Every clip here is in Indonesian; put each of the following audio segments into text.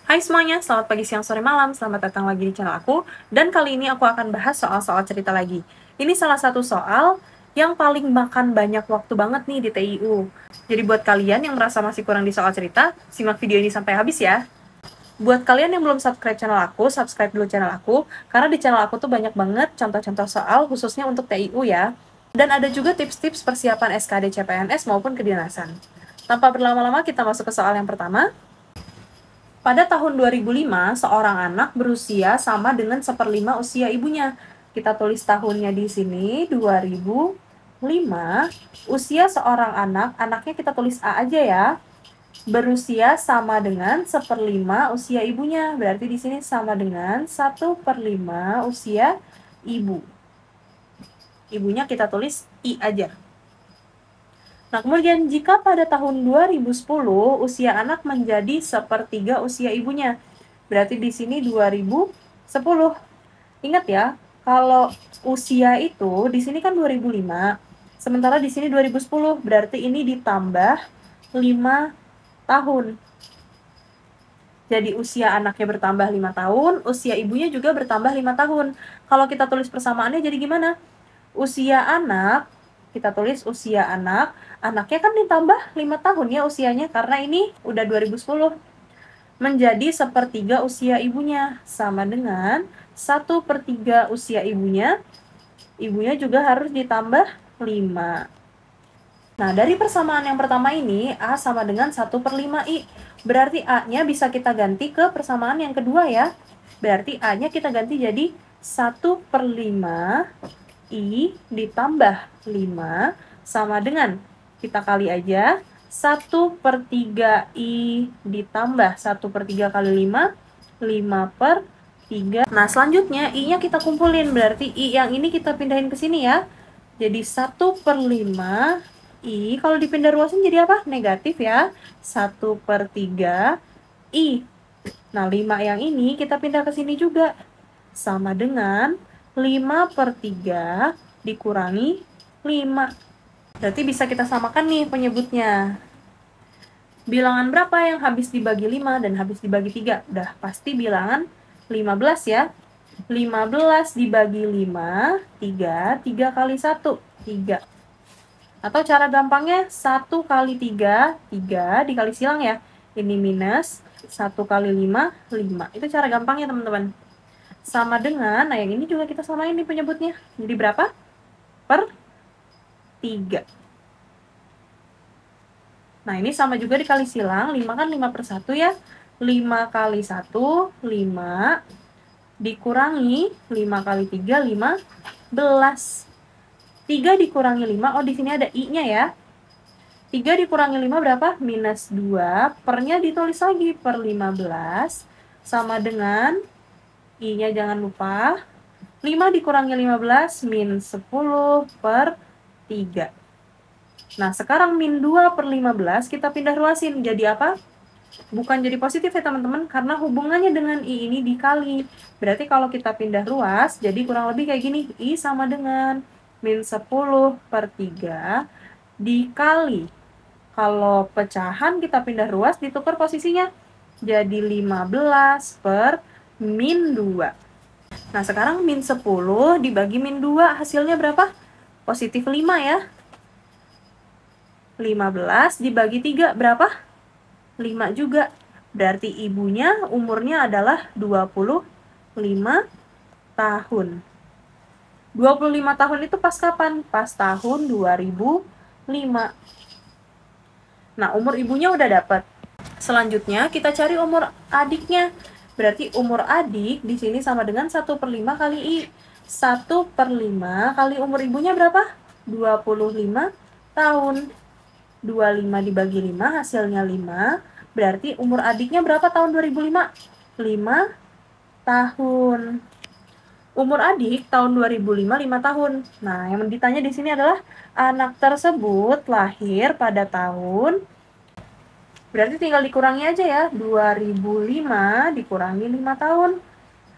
Hai semuanya, selamat pagi, siang, sore, malam. Selamat datang lagi di channel aku. Dan kali ini aku akan bahas soal-soal cerita lagi. Ini salah satu soal yang paling makan banyak waktu banget nih di TIU. Jadi buat kalian yang merasa masih kurang di soal cerita, simak video ini sampai habis ya. Buat kalian yang belum subscribe channel aku, subscribe dulu channel aku. Karena di channel aku tuh banyak banget contoh-contoh soal khususnya untuk TIU ya. Dan ada juga tips-tips persiapan SKD CPNS maupun kedinasan. Tanpa berlama-lama, kita masuk ke soal yang pertama. Pada tahun 2005, seorang anak berusia sama dengan 1/5 usia ibunya. Kita tulis tahunnya di sini, 2005. Usia seorang anak, anaknya kita tulis A aja ya. Berusia sama dengan 1/5 usia ibunya. Berarti di sini sama dengan 1/5 usia ibu. Ibunya kita tulis I aja. Nah, kemudian jika pada tahun 2010 usia anak menjadi 1/3 usia ibunya, berarti di sini 2010. Ingat ya, kalau usia itu di sini kan 2005, sementara di sini 2010, berarti ini ditambah 5 tahun. Jadi usia anaknya bertambah 5 tahun, usia ibunya juga bertambah 5 tahun. Kalau kita tulis persamaannya jadi gimana? Usia anak, kita tulis usia anak, anaknya kan ditambah 5 tahun ya usianya, karena ini udah 2010. Menjadi 1/3 usia ibunya, sama dengan 1/3 usia ibunya, ibunya juga harus ditambah 5. Nah, dari persamaan yang pertama ini, A sama dengan 1/5 I. Berarti A-nya bisa kita ganti ke persamaan yang kedua ya. Berarti A-nya kita ganti jadi 1/5 I ditambah 5 sama dengan, kita kali aja, 1/3 I ditambah 1/3 kali 5, 5/3. Nah, selanjutnya I-nya kita kumpulin, berarti I yang ini kita pindahin ke sini ya. Jadi 1/5 I, kalau dipindah ruasin jadi apa? Negatif ya. 1/3 I. Nah, 5 yang ini kita pindah ke sini juga. Sama dengan 5/3 dikurangi 5. Berarti bisa kita samakan nih penyebutnya. Bilangan berapa yang habis dibagi 5 dan habis dibagi 3? Udah pasti bilangan 15 ya. 15 dibagi 5, 3. 3 kali 1, 3. Atau cara gampangnya 1 kali 3, 3 dikali silang ya. Ini minus 1 kali 5, 5. Itu cara gampangnya teman-teman. Sama dengan, nah yang ini juga kita samain nih penyebutnya. Jadi berapa? Per 3. Nah ini sama juga dikali silang, 5 kan 5/1 ya. 5 kali 1, 5. Dikurangi 5 kali 3, 15. 3 dikurangi 5, oh di sini ada I-nya ya. 3 dikurangi 5 berapa? Minus 2, pernya ditulis lagi per 15, sama dengan, I-nya jangan lupa, 5 dikurangi 15, min 10 per 3. Nah, sekarang min 2 per 15 kita pindah ruasin, jadi apa? Bukan jadi positif ya teman-teman, karena hubungannya dengan I ini dikali. Berarti kalau kita pindah ruas, jadi kurang lebih kayak gini, I sama dengan min 10 per 3 dikali, kalau pecahan kita pindah ruas ditukar posisinya, jadi 15 per min 2. Nah sekarang min 10 dibagi min 2 hasilnya berapa? Positif 5 ya. 15 dibagi 3 berapa? 5 juga. Berarti ibunya umurnya adalah 25 tahun. 25 tahun itu pas kapan? Pas tahun 2005. Nah, umur ibunya udah dapat. Selanjutnya kita cari umur adiknya. Berarti umur adik di sini sama dengan 1/5 kali I. 1/5 kali umur ibunya berapa? 25 tahun. 25 dibagi 5 hasilnya 5. Berarti umur adiknya berapa tahun 2005? 5 tahun. Umur adik tahun 2005 5 tahun. Nah, yang ditanya di sini adalah anak tersebut lahir pada tahun, berarti tinggal dikurangi aja ya. 2005 dikurangi 5 tahun.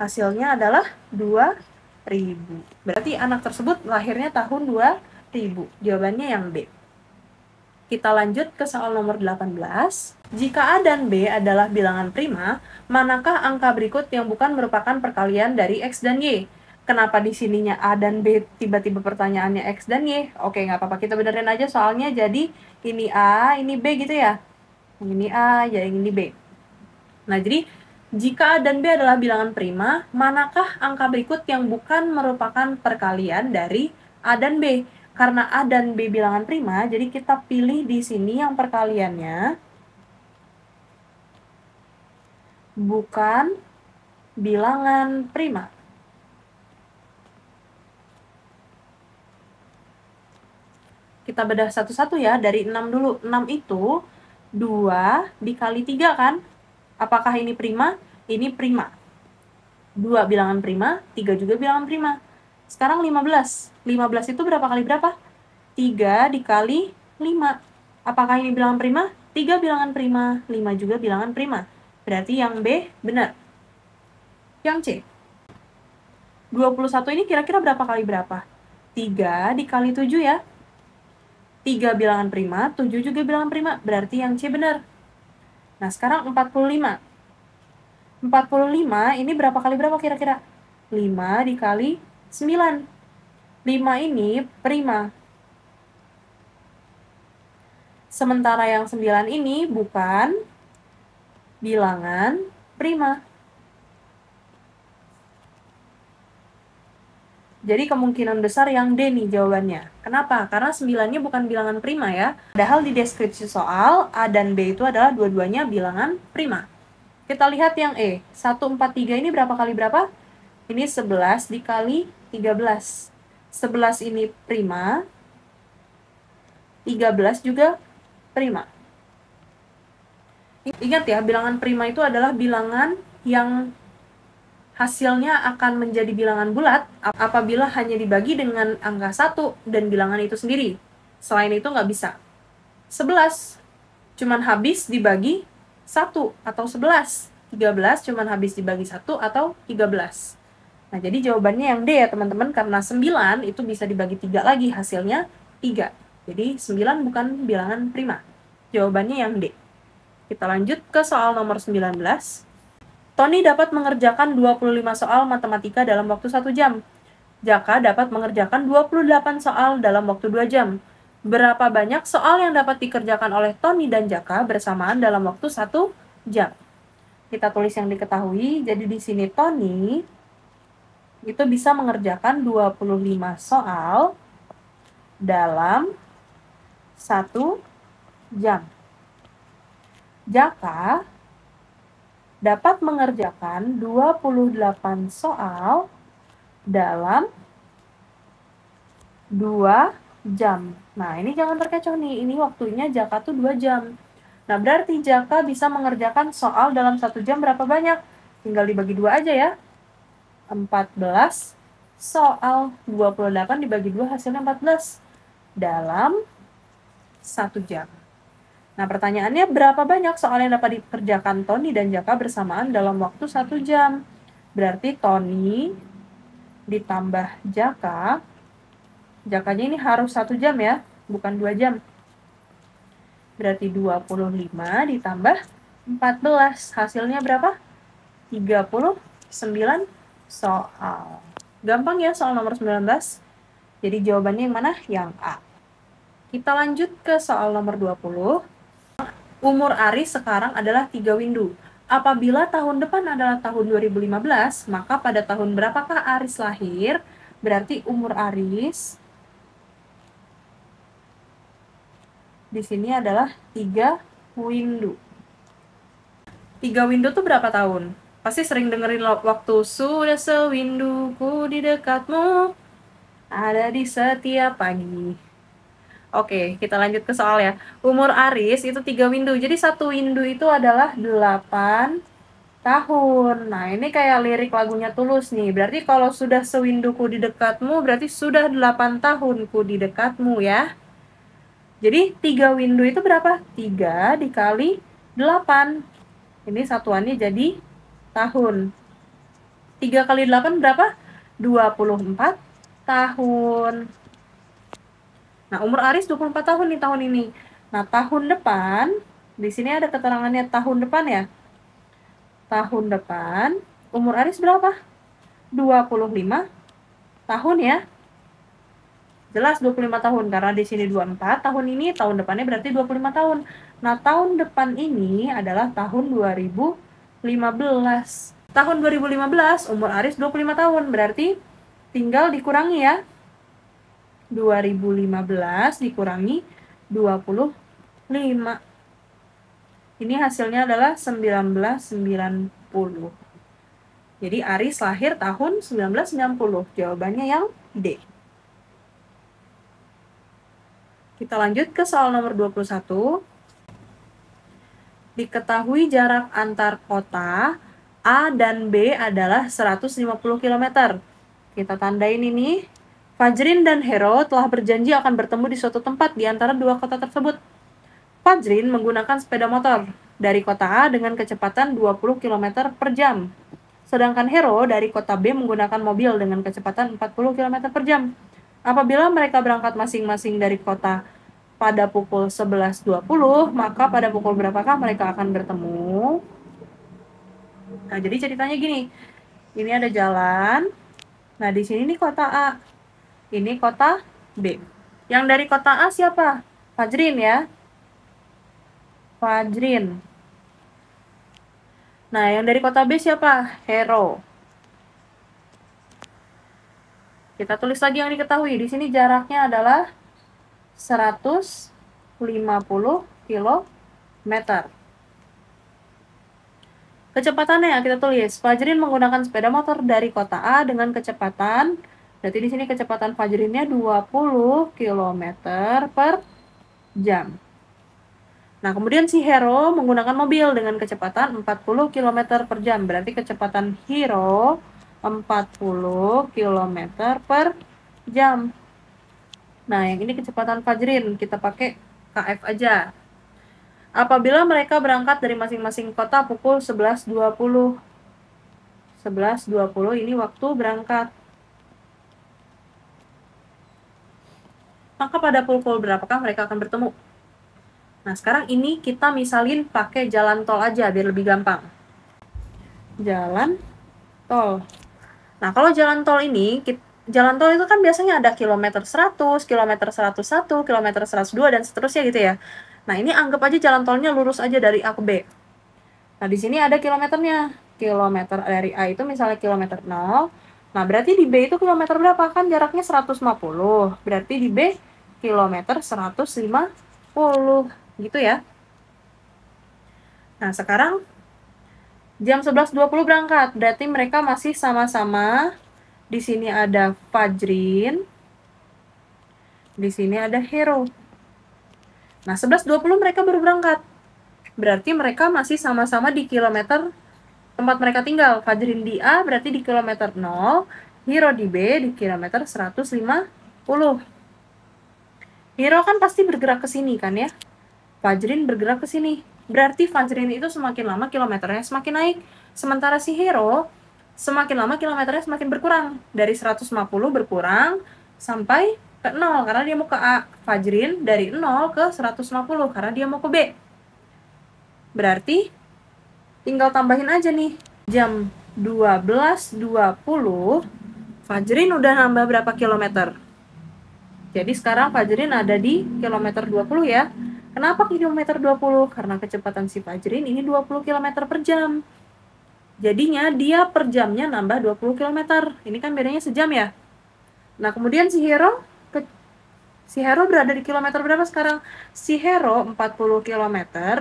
Hasilnya adalah 2000. Berarti anak tersebut lahirnya tahun 2000. Jawabannya yang B. Kita lanjut ke soal nomor 18. Jika A dan B adalah bilangan prima, manakah angka berikut yang bukan merupakan perkalian dari X dan Y? Kenapa di sininya A dan B tiba-tiba pertanyaannya X dan Y? Oke, nggak apa-apa, kita benerin aja soalnya jadi ini A, ini B gitu ya. Yang ini A, jadi ini B. Nah, jadi jika A dan B adalah bilangan prima, manakah angka berikut yang bukan merupakan perkalian dari A dan B? Karena A dan B bilangan prima, jadi kita pilih di sini yang perkaliannya bukan bilangan prima. Kita bedah satu-satu ya, dari 6 dulu. 6 itu 2 dikali 3 kan? Apakah ini prima? Ini prima. 2 bilangan prima, 3 juga bilangan prima. Sekarang 15. 15 itu berapa kali berapa? 3 dikali 5. Apakah ini bilangan prima? 3 bilangan prima, 5 juga bilangan prima. Berarti yang B benar. Yang C. 21 ini kira-kira berapa kali berapa? 3 dikali 7 ya. 3 bilangan prima, 7 juga bilangan prima. Berarti yang C benar. Nah, sekarang 45. 45 ini berapa kali berapa kira-kira? 5 dikali 9. 5 ini prima. Sementara yang 9 ini bukan bilangan prima. Jadi kemungkinan besar yang D nih jawabannya. Kenapa? Karena 9-nya bukan bilangan prima ya. Padahal di deskripsi soal, A dan B itu adalah dua-duanya bilangan prima. Kita lihat yang E. 143 ini berapa kali berapa? Ini 11 dikali 13. 11 ini prima. 13 juga prima. Ingat ya, bilangan prima itu adalah bilangan yang hasilnya akan menjadi bilangan bulat apabila hanya dibagi dengan angka 1 dan bilangan itu sendiri. Selain itu nggak bisa. 11 cuman habis dibagi 1 atau 11. 13 cuman habis dibagi 1 atau 13. Nah, jadi jawabannya yang D ya teman-teman, karena 9 itu bisa dibagi 3 lagi, hasilnya 3. Jadi 9 bukan bilangan prima. Jawabannya yang D. Kita lanjut ke soal nomor 19. Tony dapat mengerjakan 25 soal matematika dalam waktu 1 jam. Jaka dapat mengerjakan 28 soal dalam waktu 2 jam. Berapa banyak soal yang dapat dikerjakan oleh Tony dan Jaka bersamaan dalam waktu 1 jam? Kita tulis yang diketahui. Jadi di sini Tony itu bisa mengerjakan 25 soal dalam 1 jam. Jaka dapat mengerjakan 28 soal dalam 2 jam. Nah, ini jangan terkecoh nih. Ini waktunya Jaka tuh 2 jam. Nah, berarti Jaka bisa mengerjakan soal dalam 1 jam berapa banyak? Tinggal dibagi 2 aja ya. 14 soal. 28 dibagi 2 hasilnya 14. Dalam 1 jam. Nah, pertanyaannya berapa banyak soal yang dapat dikerjakan Tony dan Jaka bersamaan dalam waktu 1 jam? Berarti Tony ditambah Jaka. Jakanya ini harus 1 jam ya, bukan 2 jam. Berarti 25 ditambah 14. Hasilnya berapa? 39 soal. Gampang ya soal nomor 19. Jadi jawabannya yang mana? Yang A. Kita lanjut ke soal nomor 20. Umur Aris sekarang adalah 3 windu. Apabila tahun depan adalah tahun 2015, maka pada tahun berapakah Aris lahir? Berarti umur Aris di sini adalah 3 windu. 3 windu tuh berapa tahun? Pasti sering dengerin waktu sudah sewinduku di dekatmu, ada di setiap pagi. Oke, kita lanjut ke soal ya. Umur Aris itu 3 windu. Jadi 1 windu itu adalah 8 tahun. Nah, ini kayak lirik lagunya Tulus nih. Berarti kalau sudah sewinduku di dekatmu, berarti sudah 8 tahunku di dekatmu ya. Jadi 3 windu itu berapa? 3 dikali 8. Ini satuannya jadi tahun. 3 kali 8 berapa? 24 tahun. Nah, umur Aris 24 tahun nih tahun ini. Nah, tahun depan, di sini ada keterangannya tahun depan ya. Tahun depan, umur Aris berapa? 25 tahun ya. Jelas 25 tahun, karena di sini 24, tahun ini, tahun depannya berarti 25 tahun. Nah, tahun depan ini adalah tahun 2015. Tahun 2015, umur Aris 25 tahun, berarti tinggal dikurangi ya. 2015 dikurangi 25. Ini hasilnya adalah 1990. Jadi Aris lahir tahun 1990. Jawabannya yang D. Kita lanjut ke soal nomor 21. Diketahui jarak antar kota A dan B adalah 150 km. Kita tandain ini. Fajrin dan Hero telah berjanji akan bertemu di suatu tempat di antara dua kota tersebut. Fajrin menggunakan sepeda motor dari kota A dengan kecepatan 20 km per jam. Sedangkan Hero dari kota B menggunakan mobil dengan kecepatan 40 km per jam. Apabila mereka berangkat masing-masing dari kota pada pukul 11.20, maka pada pukul berapakah mereka akan bertemu? Nah, jadi ceritanya gini. Ini ada jalan. Nah, di sini nih kota A. Ini kota B. Yang dari kota A siapa? Fajrin ya. Fajrin. Nah, yang dari kota B siapa? Hero. Kita tulis lagi yang diketahui. Di sini jaraknya adalah 150 km. Kecepatannya kita tulis. Fajrin menggunakan sepeda motor dari kota A dengan kecepatan, berarti di sini kecepatan Fajrinnya 20 km per jam. Nah, kemudian si Hero menggunakan mobil dengan kecepatan 40 km per jam. Berarti kecepatan Hero 40 km per jam. Nah, yang ini kecepatan Fajrin. Kita pakai KF aja. Apabila mereka berangkat dari masing-masing kota pukul 11.20. 11.20 ini waktu berangkat. Maka pada pukul berapakah mereka akan bertemu? Nah, sekarang ini kita misalin pakai jalan tol aja biar lebih gampang. Jalan tol. Nah, kalau jalan tol ini, jalan tol itu kan biasanya ada kilometer 100, kilometer 101, kilometer 102, dan seterusnya gitu ya. Nah, ini anggap aja jalan tolnya lurus aja dari A ke B. Nah, di sini ada kilometernya. Kilometer dari A itu misalnya kilometer 0. Nah, berarti di B itu kilometer berapa? Kan jaraknya 150. Berarti di B kilometer 150. Gitu ya. Nah, sekarang jam 11.20 berangkat. Berarti mereka masih sama-sama. Di sini ada Fajrin. Di sini ada Hero. Nah, 11.20 mereka baru berangkat. Berarti mereka masih sama-sama di kilometer tempat mereka tinggal. Fajrin di A berarti di kilometer 0. Hero di B di kilometer 150. Hero kan pasti bergerak ke sini kan ya. Fajrin bergerak ke sini. Berarti Fajrin itu semakin lama kilometernya semakin naik. Sementara si Hero semakin lama kilometernya semakin berkurang. Dari 150 berkurang sampai ke 0 karena dia mau ke A. Fajrin dari 0 ke 150 karena dia mau ke B. Berarti tinggal tambahin aja nih. Jam 12.20 Fajrin udah nambah berapa kilometer? Jadi sekarang Fajrin ada di kilometer 20 ya. Kenapa kilometer 20? Karena kecepatan si Fajrin ini 20 km per jam. Jadinya dia per jamnya nambah 20 km. Ini kan bedanya sejam ya. Nah, kemudian si Hero berada di kilometer berapa sekarang? Si Hero 40 km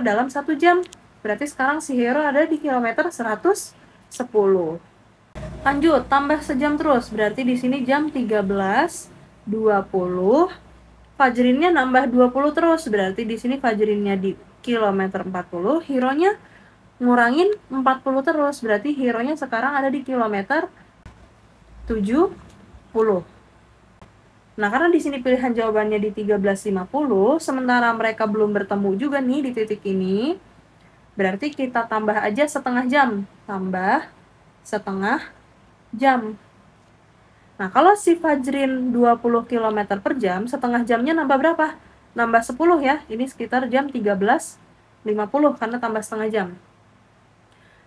dalam 1 jam. Berarti sekarang si Hero ada di kilometer 110. Lanjut, tambah sejam terus. Berarti di sini jam 13.20. Fajrinnya nambah 20 terus. Berarti di sini Fajrinnya di kilometer 40, Hero-nya ngurangin 40 terus. Berarti Hero-nya sekarang ada di kilometer 70. Nah, karena di sini pilihan jawabannya di 13.50, sementara mereka belum bertemu juga nih di titik ini, berarti kita tambah aja setengah jam. Tambah setengah jam. Nah, kalau si Fajrin 20 km per jam, setengah jamnya nambah berapa? nambah 10 ya, ini sekitar jam 13.50 karena tambah setengah jam.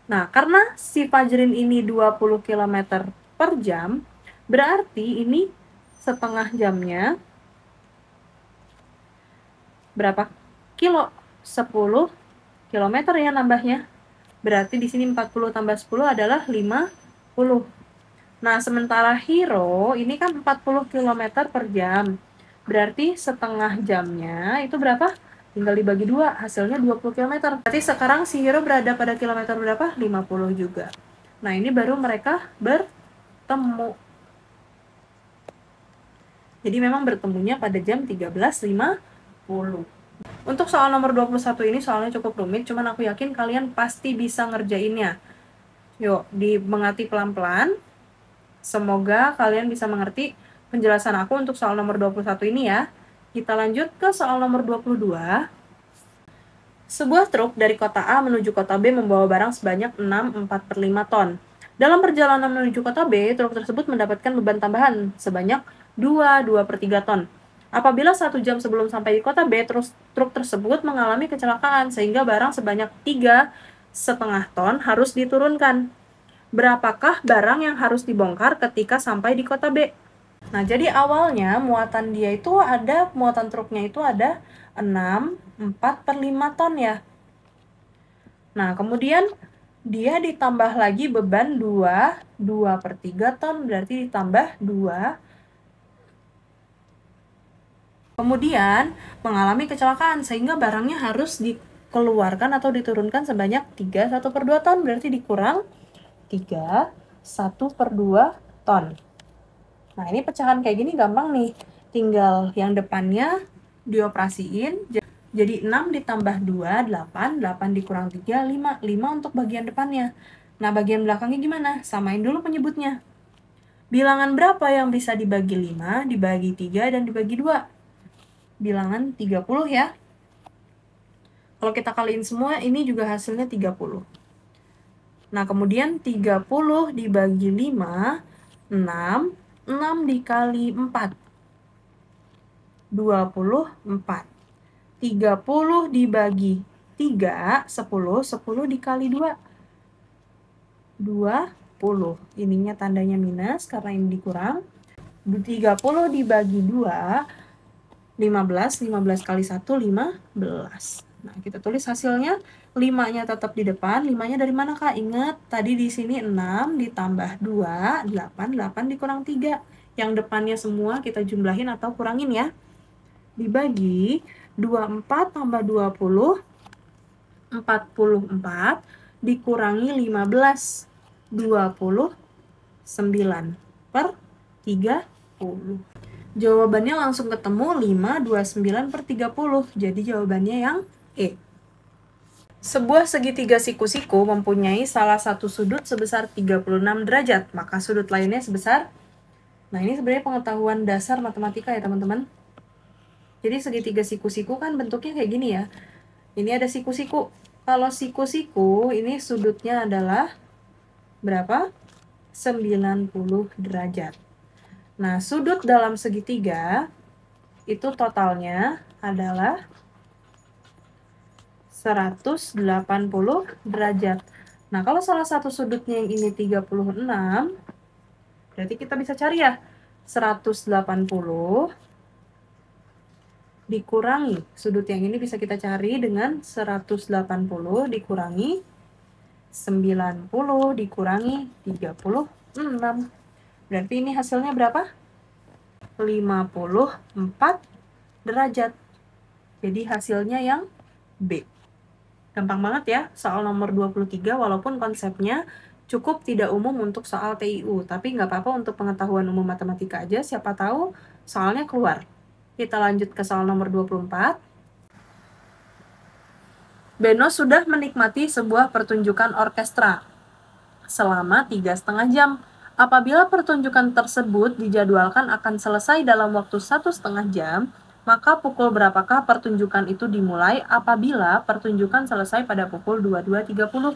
Nah, karena si Fajrin ini 20 km per jam, berarti ini setengah jamnya berapa kilo? 10 km ya nambahnya. Berarti di sini 40 tambah 10 adalah 50. Nah, sementara Hiro ini kan 40 km per jam. Berarti setengah jamnya itu berapa? Tinggal dibagi 2, hasilnya 20 km. Berarti sekarang si Hiro berada pada kilometer berapa? 50 juga. Nah, ini baru mereka bertemu. Jadi memang bertemunya pada jam 13.50. Untuk soal nomor 21 ini soalnya cukup rumit, cuman aku yakin kalian pasti bisa ngerjainnya. Yuk, dimengerti pelan-pelan. Semoga kalian bisa mengerti penjelasan aku untuk soal nomor 21 ini ya. Kita lanjut ke soal nomor 22. Sebuah truk dari kota A menuju kota B membawa barang sebanyak 6,4/5 ton. Dalam perjalanan menuju kota B, truk tersebut mendapatkan beban tambahan sebanyak 2,3 ton. Apabila 1 jam sebelum sampai di kota B, truk tersebut mengalami kecelakaan sehingga barang sebanyak 3,5 ton harus diturunkan. Berapakah barang yang harus dibongkar ketika sampai di kota B? Nah, jadi awalnya muatan truknya itu ada 6,4/5 ton ya. Nah, kemudian dia ditambah lagi beban 2,3 ton, berarti ditambah 2. Kemudian mengalami kecelakaan sehingga barangnya harus dikeluarkan atau diturunkan sebanyak 3,1/2 ton, berarti dikurang 3,1/2 ton. Nah, ini pecahan kayak gini gampang nih. Tinggal yang depannya dioperasiin. Jadi 6 ditambah 2, 8. 8 dikurang 3, 5. 5 untuk bagian depannya. Nah, bagian belakangnya gimana? Samain dulu penyebutnya. Bilangan berapa yang bisa dibagi 5, dibagi 3, dan dibagi 2? Bilangan 30 ya. Kalau kita kaliin semua, ini juga hasilnya 30. Nah, kemudian 30 dibagi 5, 6. 6 dikali 4, 24. 30 dibagi 3, 10. 10 dikali 2, 20. Ininya tandanya minus karena ini dikurang. 30 dibagi 2, 15. 15 kali 1, 15. Nah, kita tulis hasilnya. 5-nya tetap di depan. 5-nya dari mana, Kak? Ingat, tadi di sini 6 ditambah 2, 8. 8 dikurang 3. Yang depannya semua kita jumlahin atau kurangin ya. Dibagi 24 tambah 20, 44. Dikurangi 15, 29 per 30. Jawabannya langsung ketemu 529/30. Jadi jawabannya yang E. Sebuah segitiga siku-siku mempunyai salah satu sudut sebesar 36 derajat, maka sudut lainnya sebesar. Nah, ini sebenarnya pengetahuan dasar matematika ya, teman-teman. Jadi segitiga siku-siku kan bentuknya kayak gini ya. Ini ada siku-siku. Kalau siku-siku ini sudutnya adalah berapa? 90 derajat. Nah, sudut dalam segitiga itu totalnya adalah 180 derajat. Nah, kalau salah satu sudutnya yang ini 36, berarti kita bisa cari ya. 180 dikurangi. Sudut yang ini bisa kita cari dengan 180 dikurangi 90 dikurangi 36. Berarti ini hasilnya berapa? 54 derajat. Jadi hasilnya yang B. Gampang banget ya, soal nomor 23 walaupun konsepnya cukup tidak umum untuk soal TIU. Tapi nggak apa-apa untuk pengetahuan umum matematika aja, siapa tahu soalnya keluar. Kita lanjut ke soal nomor 24. Beno sudah menikmati sebuah pertunjukan orkestra selama 3,5 jam. Apabila pertunjukan tersebut dijadwalkan akan selesai dalam waktu 1,5 jam, maka pukul berapakah pertunjukan itu dimulai apabila pertunjukan selesai pada pukul 22.30?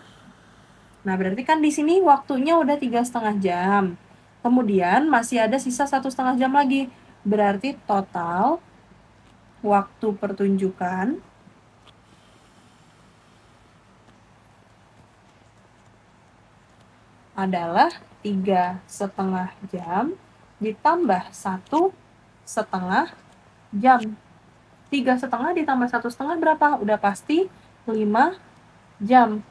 Nah, berarti kan di sini waktunya udah 3,5 jam. Kemudian masih ada sisa 1,5 jam lagi. Berarti total waktu pertunjukan adalah 3,5 jam ditambah 1,5 jam. 3,5 ditambah 1,5 berapa? Udah pasti 5 jam.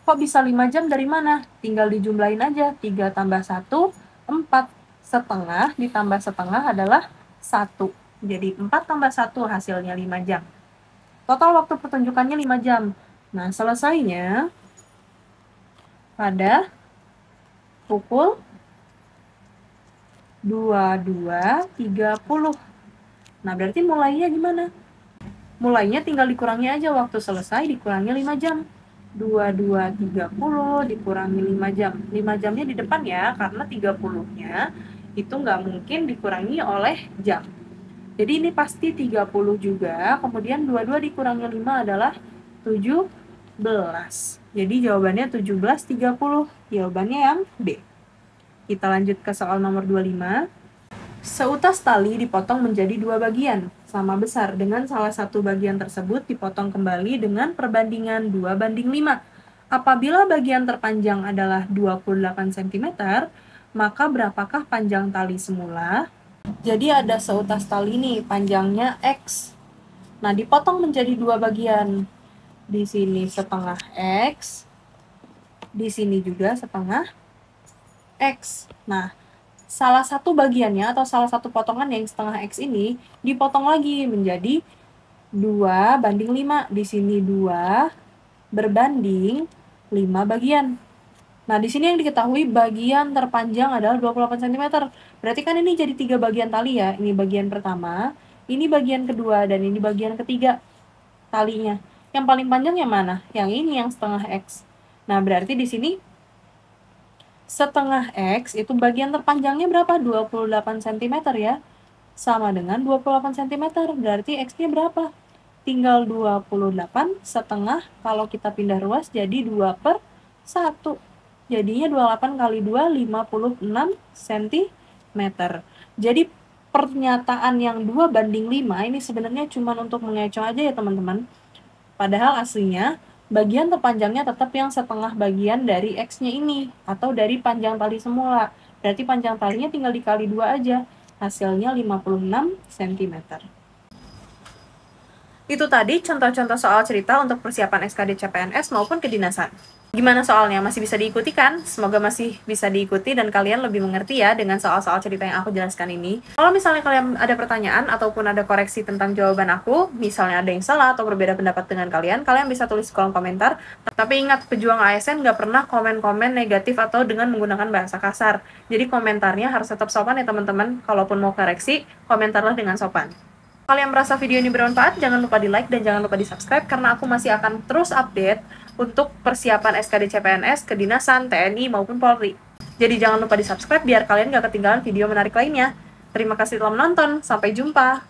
Kok bisa 5 jam dari mana? Tinggal dijumlahin aja. 3 tambah 1, 4. Setengah ditambah setengah adalah 1. Jadi 4 tambah 1 hasilnya 5 jam. Total waktu pertunjukannya 5 jam. Nah, selesainya pada pukul 22.30. Nah, berarti mulainya gimana? Mulainya tinggal dikurangi aja waktu selesai dikurangi 5 jam. 22.30 dikurangi 5 jam. 5 jamnya di depan ya, karena 30-nya itu nggak mungkin dikurangi oleh jam. Jadi ini pasti 30 juga, kemudian 22 dikurangi 5 adalah 17. Jadi jawabannya 17.30. Jawabannya yang B. Kita lanjut ke soal nomor 25. Seutas tali dipotong menjadi 2 bagian, sama besar, dengan salah satu bagian tersebut dipotong kembali dengan perbandingan 2:5. Apabila bagian terpanjang adalah 28 cm, maka berapakah panjang tali semula? Jadi ada seutas tali nih, panjangnya X. Nah, dipotong menjadi 2 bagian. Di sini setengah X, di sini juga setengah X. Nah, salah satu bagiannya atau salah satu potongan yang setengah X ini dipotong lagi menjadi 2:5. Di sini 2 berbanding 5 bagian. Nah, di sini yang diketahui bagian terpanjang adalah 28 cm. Berarti kan ini jadi 3 bagian tali ya. Ini bagian pertama, ini bagian kedua, dan ini bagian ketiga talinya. Yang paling panjang yang mana? Yang ini, yang setengah X. Nah, berarti di sini setengah X itu bagian terpanjangnya berapa? 28 cm ya. Sama dengan 28 cm. Berarti X-nya berapa? Tinggal 28 setengah. Kalau kita pindah ruas jadi 2/1. Jadinya 28 kali 2, 56 cm. Jadi pernyataan yang 2:5 ini sebenarnya cuma untuk mengecoh aja ya teman-teman. Padahal aslinya bagian terpanjangnya tetap yang setengah bagian dari X-nya ini, atau dari panjang tali semula. Berarti panjang talinya tinggal dikali 2 aja. Hasilnya 56 cm. Itu tadi contoh-contoh soal cerita untuk persiapan SKD CPNS maupun kedinasan. Gimana soalnya? Masih bisa diikuti kan? Semoga masih bisa diikuti dan kalian lebih mengerti ya dengan soal-soal cerita yang aku jelaskan ini. Kalau misalnya kalian ada pertanyaan ataupun ada koreksi tentang jawaban aku, misalnya ada yang salah atau berbeda pendapat dengan kalian, kalian bisa tulis di kolom komentar. Tapi ingat, pejuang ASN nggak pernah komen-komen negatif atau dengan menggunakan bahasa kasar. Jadi komentarnya harus tetap sopan ya teman-teman. Kalaupun mau koreksi, komentarlah dengan sopan. Kalian merasa video ini bermanfaat, jangan lupa di like dan jangan lupa di subscribe karena aku masih akan terus update untuk persiapan SKD CPNS, kedinasan, TNI maupun Polri. Jadi jangan lupa di subscribe biar kalian gak ketinggalan video menarik lainnya. Terima kasih telah menonton, sampai jumpa.